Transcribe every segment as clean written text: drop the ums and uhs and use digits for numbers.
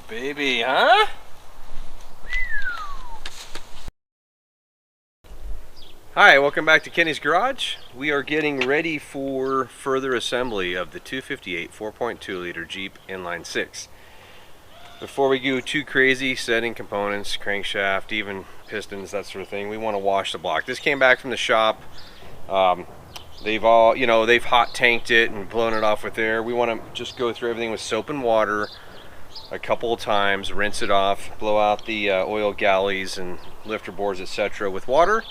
baby, huh? Hi, welcome back to Kenny's Garage. We are getting ready for further assembly of the 258 4.2 liter Jeep inline 6. Before we go too crazy setting components, crankshaft, even pistons, that sort of thing, we want to wash the block. This came back from the shop. They've all, they've hot tanked it and blown it off with air. We want to just go through everything with soap and water a couple of times, rinse it off, blow out the oil galleys and lifter boards, etc. with water.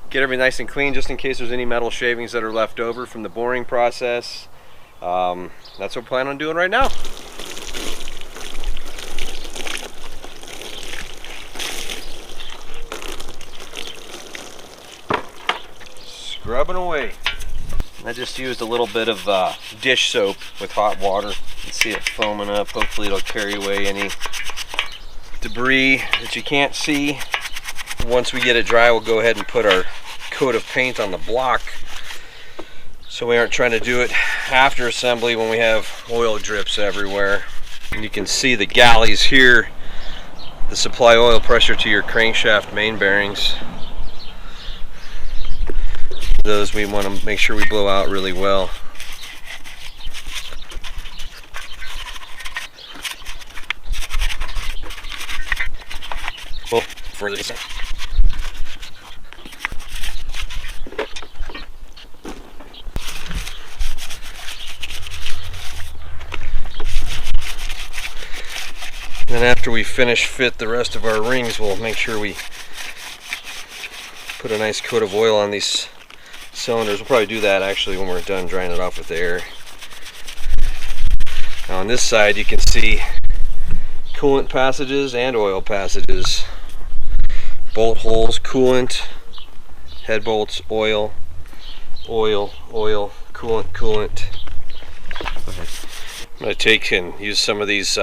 Get everything nice and clean just in case there's any metal shavings that are left over from the boring process. That's what we plan on doing right now. Scrubbing away. I just used a little bit of dish soap with hot water. You can see it foaming up. Hopefully it'll carry away any debris that you can't see. Once we get it dry, we'll go ahead and put our coat of paint on the block so we aren't trying to do it after assembly when we have oil drips everywhere. And you can see the galleys here, the supply oil pressure to your crankshaft main bearings. Those we want to make sure we blow out really well. Well, further this. Then after we finish fit the rest of our rings, we'll make sure we put a nice coat of oil on these cylinders. We'll probably do that actually when we're done drying it off with air. Now on this side you can see coolant passages and oil passages. Bolt holes, coolant, head bolts, oil, oil, oil, coolant, coolant. I'm going to take and use some of these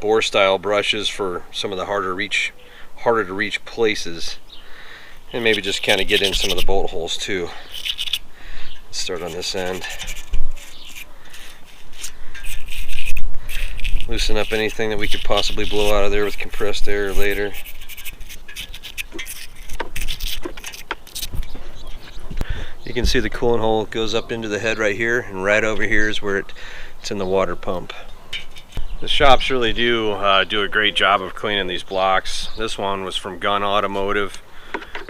bore style brushes for some of the harder to reach places, and maybe just kind of get in some of the bolt holes too. Let's start on this end. Loosen up anything that we could possibly blow out of there with compressed air later. You can see the coolant hole goes up into the head right here, and right over here is where it's in the water pump. The shops really do do a great job of cleaning these blocks. This one was from Gun Automotive,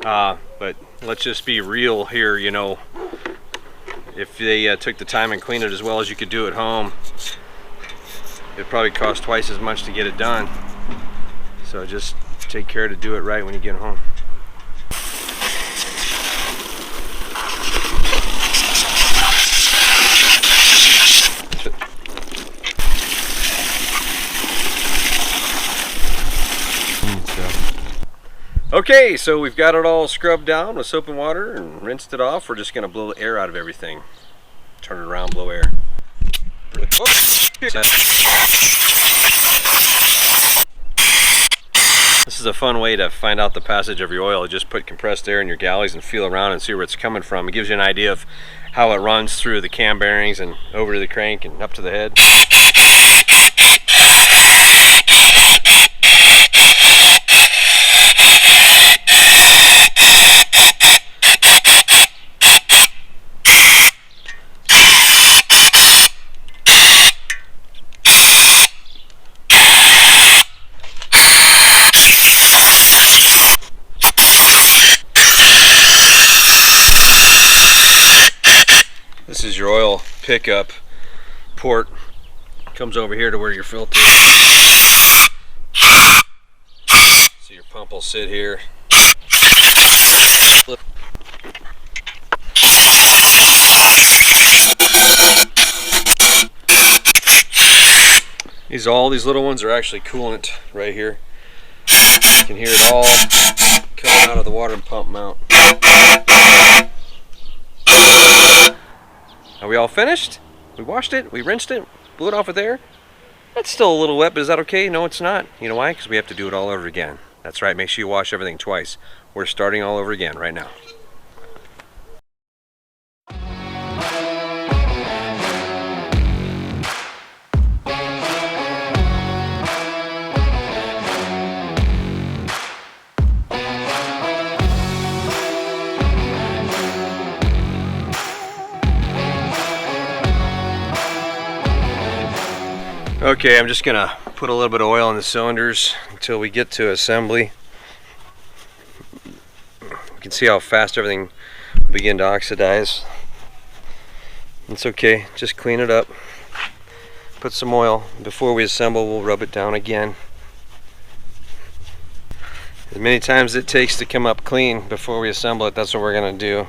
but let's just be real here. If they took the time and cleaned it as well as you could do at home, it'd probably cost twice as much to get it done. So just take care to do it right when you get home. Okay, so we've got it all scrubbed down with soap and water and rinsed it off. We're just going to blow the air out of everything. Turn it around, blow air. This is a fun way to find out the passage of your oil. Just put compressed air in your galleys and feel around and see where it's coming from. It gives you an idea of how it runs through the cam bearings and over to the crank and up to the head. This is your oil pickup port. Comes over here to where your filter is. So your pump will sit here. All these little ones are actually coolant right here. You can hear it all coming out of the water pump mount. Are we all finished? We washed it, we rinsed it, blew it off with air. That's still a little wet, but is that okay? No, it's not. You know why? Because we have to do it all over again. That's right, make sure you wash everything twice. We're starting all over again right now. Okay, I'm just gonna put a little bit of oil in the cylinders until we get to assembly. You can see how fast everything will begin to oxidize. It's okay, just clean it up. Put some oil. Before we assemble, we'll rub it down again. As many times as it takes to come up clean before we assemble it, that's what we're gonna do.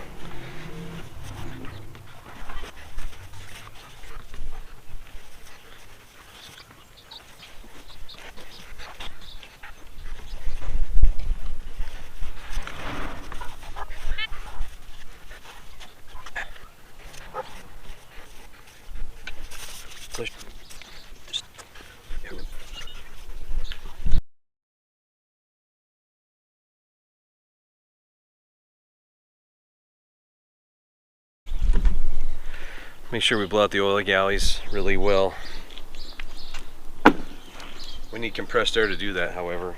Make sure we blow out the oil galleys really well. We need compressed air to do that, however.